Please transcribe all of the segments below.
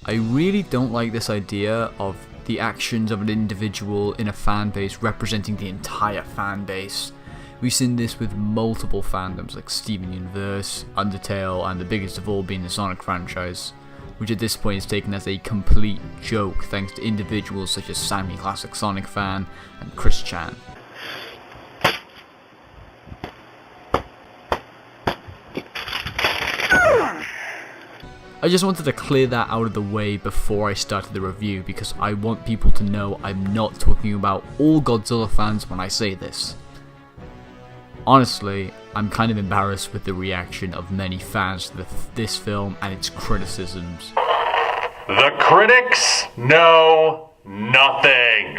I really don't like this idea of the actions of an individual in a fan base representing the entire fan base. We've seen this with multiple fandoms like Steven Universe, Undertale, and the biggest of all being the Sonic franchise, which at this point is taken as a complete joke thanks to individuals such as Sammy Classic Sonic Fan and Chris Chan. I just wanted to clear that out of the way before I started the review because I want people to know I'm not talking about all Godzilla fans when I say this. Honestly, I'm kind of embarrassed with the reaction of many fans to this film and its criticisms. The critics know nothing.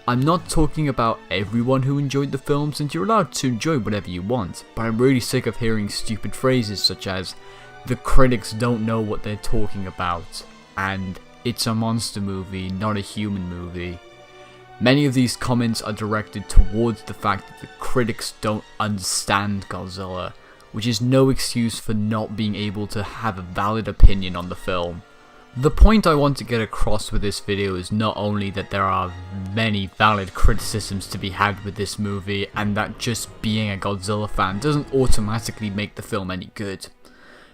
I'm not talking about everyone who enjoyed the film, since you're allowed to enjoy whatever you want, but I'm really sick of hearing stupid phrases such as, the critics don't know what they're talking about, and it's a monster movie, not a human movie. Many of these comments are directed towards the fact that the critics don't understand Godzilla, which is no excuse for not being able to have a valid opinion on the film. The point I want to get across with this video is not only that there are many valid criticisms to be had with this movie, and that just being a Godzilla fan doesn't automatically make the film any good.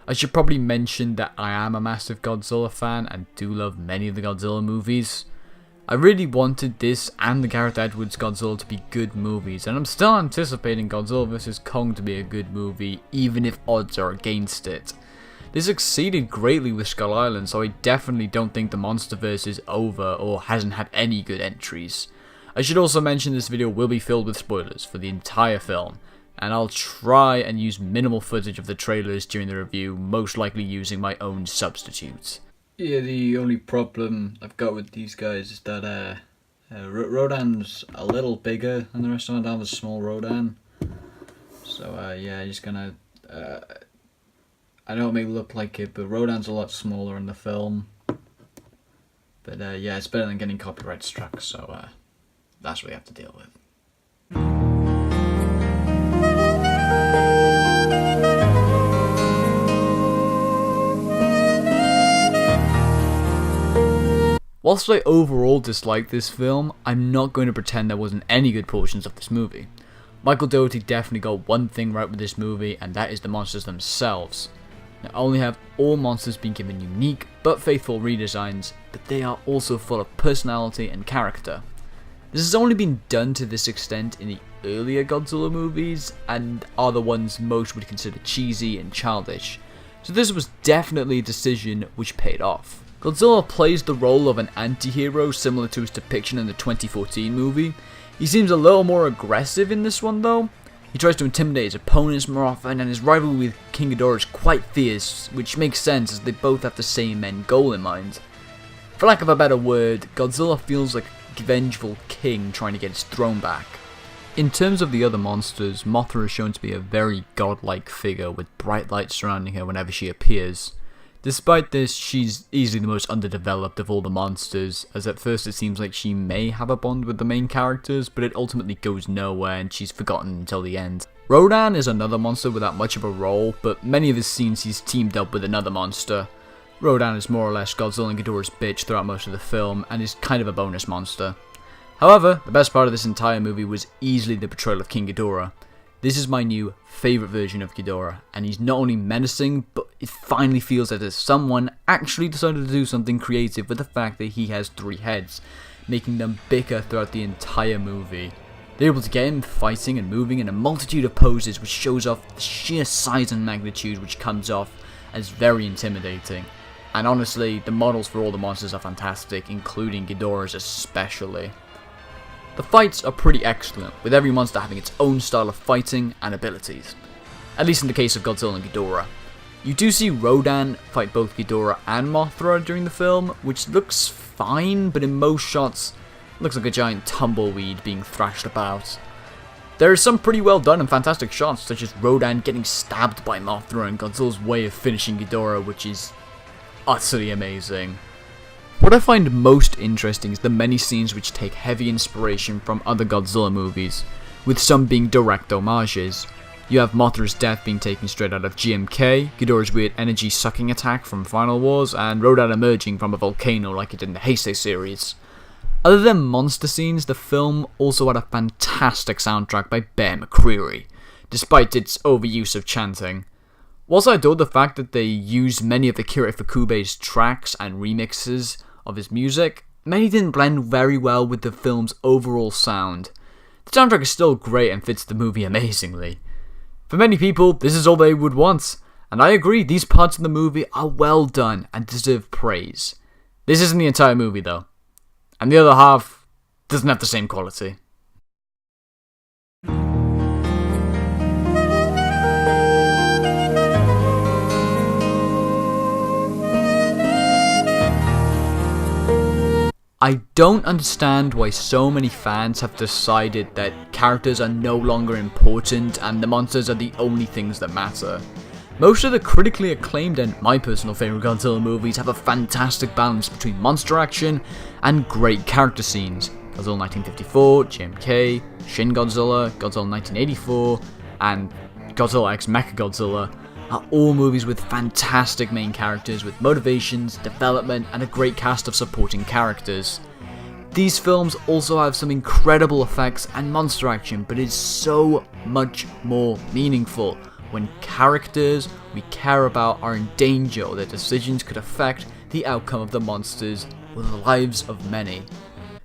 I should probably mention that I am a massive Godzilla fan and do love many of the Godzilla movies. I really wanted this and the Gareth Edwards Godzilla to be good movies, and I'm still anticipating Godzilla vs. Kong to be a good movie, even if odds are against it. This succeeded greatly with Skull Island, so I definitely don't think the MonsterVerse is over or hasn't had any good entries. I should also mention this video will be filled with spoilers for the entire film, and I'll try and use minimal footage of the trailers during the review, most likely using my own substitutes. Yeah, the only problem I've got with these guys is that Rodan's a little bigger than the rest of them. I have a small Rodan. So yeah, just gonna... I know it may look like it, but Rodan's a lot smaller in the film. But yeah, it's better than getting copyright struck, so that's what we have to deal with. Whilst I overall dislike this film, I'm not going to pretend there wasn't any good portions of this movie. Michael Dougherty definitely got one thing right with this movie, and that is the monsters themselves. Not only have all monsters been given unique but faithful redesigns, but they are also full of personality and character. This has only been done to this extent in the earlier Godzilla movies, and are the ones most would consider cheesy and childish, so this was definitely a decision which paid off. Godzilla plays the role of an anti-hero similar to his depiction in the 2014 movie. He seems a little more aggressive in this one though. He tries to intimidate his opponents more often, and his rivalry with King Ghidorah is quite fierce, which makes sense as they both have the same end goal in mind. For lack of a better word, Godzilla feels like a vengeful king trying to get his throne back. In terms of the other monsters, Mothra is shown to be a very godlike figure with bright lights surrounding her whenever she appears. Despite this, she's easily the most underdeveloped of all the monsters, as at first it seems like she may have a bond with the main characters, but it ultimately goes nowhere and she's forgotten until the end. Rodan is another monster without much of a role, but many of his scenes he's teamed up with another monster. Rodan is more or less Godzilla and Ghidorah's bitch throughout most of the film, and is kind of a bonus monster. However, the best part of this entire movie was easily the portrayal of King Ghidorah. This is my new favourite version of Ghidorah, and he's not only menacing, but it finally feels as if someone actually decided to do something creative with the fact that he has 3 heads, making them bicker throughout the entire movie. They're able to get him fighting and moving in a multitude of poses, which shows off the sheer size and magnitude, which comes off as very intimidating. And honestly, the models for all the monsters are fantastic, including Ghidorah's especially. The fights are pretty excellent, with every monster having its own style of fighting and abilities. At least in the case of Godzilla and Ghidorah. You do see Rodan fight both Ghidorah and Mothra during the film, which looks fine, but in most shots, it looks like a giant tumbleweed being thrashed about. There are some pretty well done and fantastic shots, such as Rodan getting stabbed by Mothra and Godzilla's way of finishing Ghidorah, which is utterly amazing. What I find most interesting is the many scenes which take heavy inspiration from other Godzilla movies, with some being direct homages. You have Mothra's death being taken straight out of GMK, Ghidorah's weird energy sucking attack from Final Wars, and Rodan emerging from a volcano like it did in the Heisei series. Other than monster scenes, the film also had a fantastic soundtrack by Bear McCreary, despite its overuse of chanting. Whilst I adore the fact that they used many of Akira Ifukube's tracks and remixes of his music, many didn't blend very well with the film's overall sound. The soundtrack is still great and fits the movie amazingly. For many people, this is all they would want, and I agree, these parts of the movie are well done and deserve praise. This isn't the entire movie though, and the other half doesn't have the same quality. I don't understand why so many fans have decided that characters are no longer important and the monsters are the only things that matter. Most of the critically acclaimed and my personal favourite Godzilla movies have a fantastic balance between monster action and great character scenes. Godzilla 1954, GMK, Shin Godzilla, Godzilla 1984, and Godzilla x Mechagodzilla are all movies with fantastic main characters with motivations, development, and a great cast of supporting characters. These films also have some incredible effects and monster action, but it's so much more meaningful when characters we care about are in danger or their decisions could affect the outcome of the monsters or the lives of many.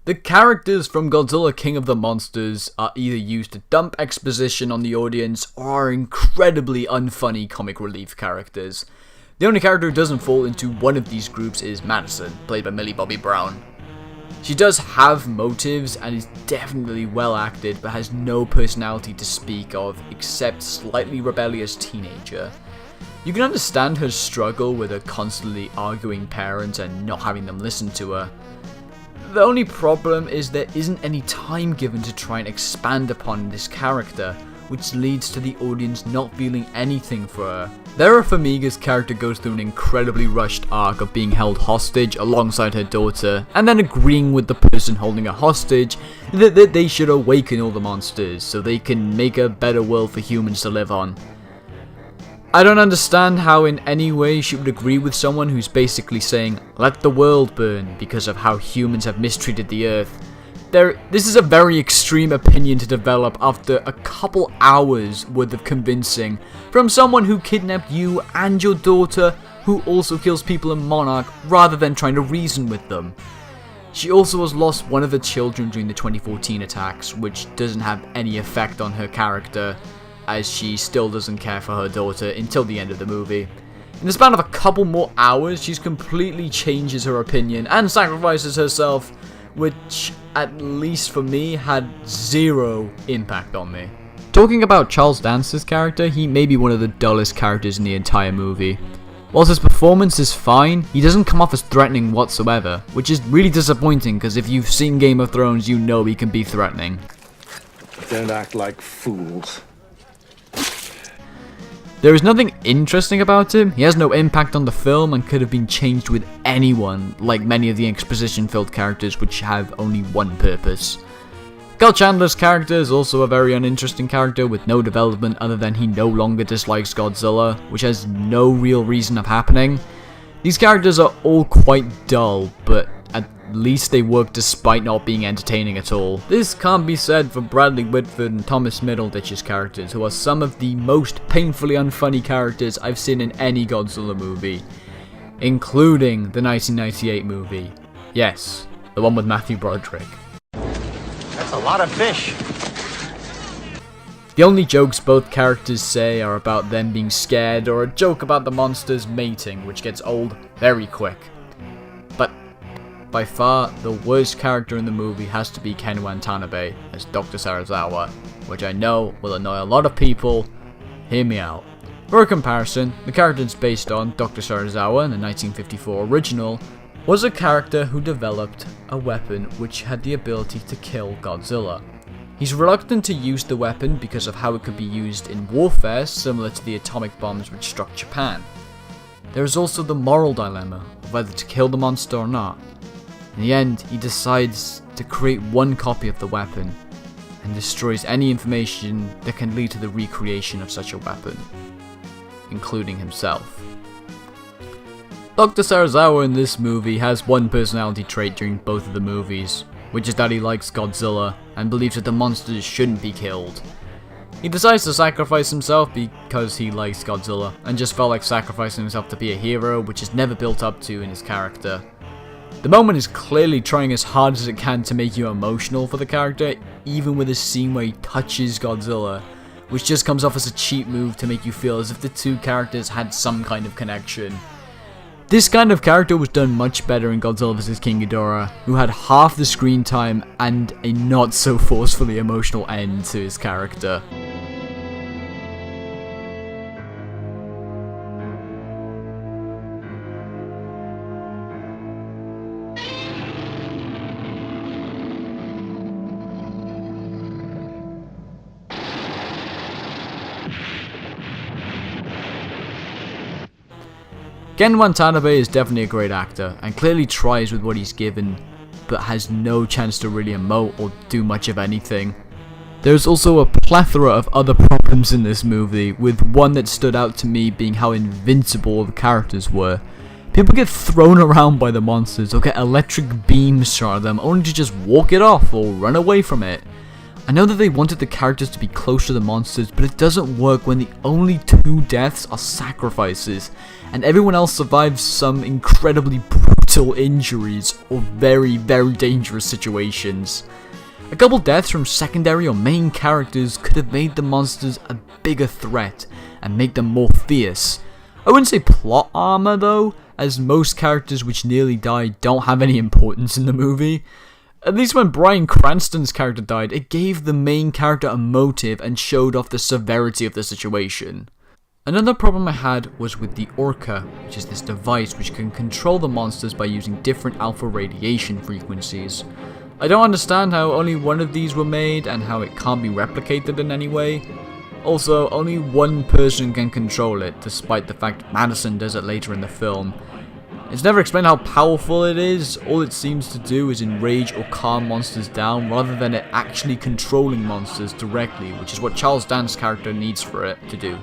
The characters from Godzilla King of the Monsters are either used to dump exposition on the audience or are incredibly unfunny comic relief characters. The only character who doesn't fall into one of these groups is Madison, played by Millie Bobby Brown. She does have motives and is definitely well acted, but has no personality to speak of except slightly rebellious teenager. You can understand her struggle with her constantly arguing parents and not having them listen to her. The only problem is there isn't any time given to try and expand upon this character, which leads to the audience not feeling anything for her. Vera Farmiga's character goes through an incredibly rushed arc of being held hostage alongside her daughter, and then agreeing with the person holding her hostage that they should awaken all the monsters so they can make a better world for humans to live on. I don't understand how in any way she would agree with someone who's basically saying, let the world burn because of how humans have mistreated the earth. This is a very extreme opinion to develop after a couple hours worth of convincing from someone who kidnapped you and your daughter, who also kills people in Monarch rather than trying to reason with them. She also has lost one of her children during the 2014 attacks, which doesn't have any effect on her character, as she still doesn't care for her daughter until the end of the movie. In the span of a couple more hours, she completely changes her opinion and sacrifices herself, which, at least for me, had zero impact on me. Talking about Charles Dance's character, he may be one of the dullest characters in the entire movie. Whilst his performance is fine, he doesn't come off as threatening whatsoever, which is really disappointing because if you've seen Game of Thrones, you know he can be threatening. Don't act like fools. There is nothing interesting about him, he has no impact on the film and could have been changed with anyone, like many of the exposition-filled characters which have only one purpose. Carl Chandler's character is also a very uninteresting character with no development other than he no longer dislikes Godzilla, which has no real reason of happening. These characters are all quite dull, but at least they work despite not being entertaining at all. This can't be said for Bradley Whitford and Thomas Middleditch's characters, who are some of the most painfully unfunny characters I've seen in any Godzilla movie, including the 1998 movie. Yes, the one with Matthew Broderick. That's a lot of fish. The only jokes both characters say are about them being scared or a joke about the monsters mating, which gets old very quick. But by far, the worst character in the movie has to be Ken Watanabe as Dr. Sarazawa, which I know will annoy a lot of people. Hear me out. For a comparison, the character it's based on, Dr. Sarazawa in the 1954 original, was a character who developed a weapon which had the ability to kill Godzilla. He's reluctant to use the weapon because of how it could be used in warfare, similar to the atomic bombs which struck Japan. There is also the moral dilemma of whether to kill the monster or not. In the end, he decides to create one copy of the weapon, and destroys any information that can lead to the recreation of such a weapon, including himself. Dr. Sarazawa in this movie has one personality trait during both of the movies, which is that he likes Godzilla and believes that the monsters shouldn't be killed. He decides to sacrifice himself because he likes Godzilla, and just felt like sacrificing himself to be a hero, which is never built up to in his character. The moment is clearly trying as hard as it can to make you emotional for the character, even with a scene where he touches Godzilla, which just comes off as a cheap move to make you feel as if the two characters had some kind of connection. This kind of character was done much better in Godzilla vs. King Ghidorah, who had half the screen time and a not so forcefully emotional end to his character. Ken Watanabe is definitely a great actor, and clearly tries with what he's given, but has no chance to really emote or do much of anything. There's also a plethora of other problems in this movie, with one that stood out to me being how invincible the characters were. People get thrown around by the monsters or get electric beams shot at them only to just walk it off or run away from it. I know that they wanted the characters to be close to the monsters, but it doesn't work when the only two deaths are sacrifices, and everyone else survives some incredibly brutal injuries or very, very dangerous situations. A couple deaths from secondary or main characters could have made the monsters a bigger threat and make them more fierce. I wouldn't say plot armor though, as most characters which nearly die don't have any importance in the movie. At least when Bryan Cranston's character died, it gave the main character a motive and showed off the severity of the situation. Another problem I had was with the Orca, which is this device which can control the monsters by using different alpha radiation frequencies. I don't understand how only one of these were made and how it can't be replicated in any way. Also, only one person can control it, despite the fact Madison does it later in the film. It's never explained how powerful it is. All it seems to do is enrage or calm monsters down rather than it actually controlling monsters directly, which is what Charles Dance's character needs for it to do.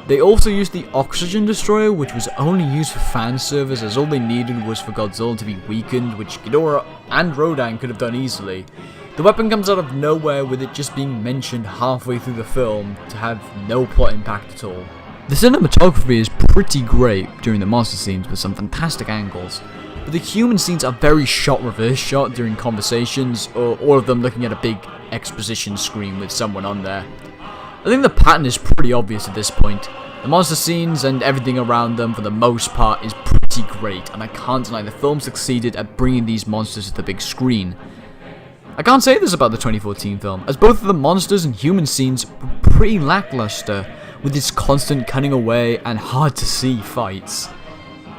They also used the Oxygen Destroyer, which was only used for fan service, as all they needed was for Godzilla to be weakened, which Ghidorah and Rodan could have done easily. The weapon comes out of nowhere, with it just being mentioned halfway through the film to have no plot impact at all. The cinematography is pretty great during the monster scenes with some fantastic angles, but the human scenes are very shot reverse shot during conversations, or all of them looking at a big exposition screen with someone on there. I think the pattern is pretty obvious at this point. The monster scenes and everything around them for the most part is pretty great, and I can't deny the film succeeded at bringing these monsters to the big screen. I can't say this about the 2014 film, as both of the monsters and human scenes were pretty lackluster, with its constant cutting away and hard to see fights.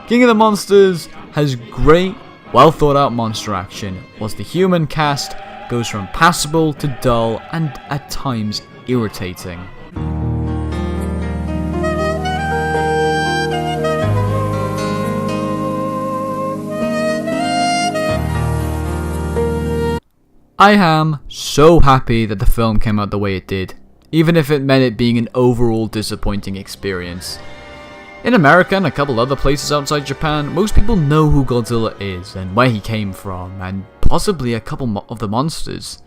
King of the Monsters has great, well thought out monster action, whilst the human cast goes from passable to dull and at times irritating. I am so happy that the film came out the way it did, even if it meant it being an overall disappointing experience. In America and a couple other places outside Japan, most people know who Godzilla is and where he came from, and possibly a couple of the monsters.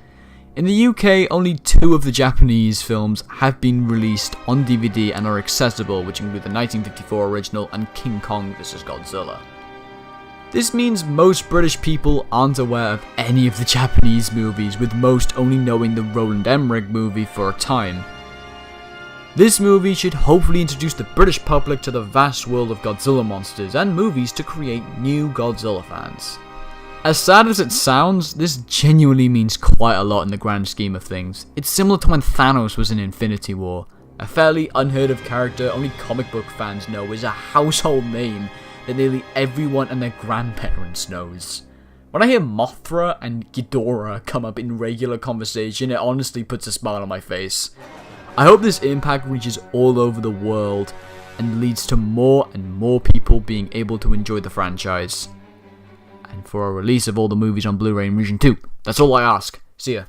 In the UK, only 2 of the Japanese films have been released on DVD and are accessible, which include the 1954 original and King Kong vs. Godzilla. This means most British people aren't aware of any of the Japanese movies, with most only knowing the Roland Emmerich movie for a time. This movie should hopefully introduce the British public to the vast world of Godzilla monsters and movies to create new Godzilla fans. As sad as it sounds, this genuinely means quite a lot in the grand scheme of things. It's similar to when Thanos was in Infinity War. A fairly unheard of character only comic book fans know is a household name that nearly everyone and their grandparents knows. When I hear Mothra and Ghidorah come up in regular conversation, it honestly puts a smile on my face. I hope this impact reaches all over the world and leads to more and more people being able to enjoy the franchise. And for a release of all the movies on Blu-ray in Region 2. That's all I ask. See ya.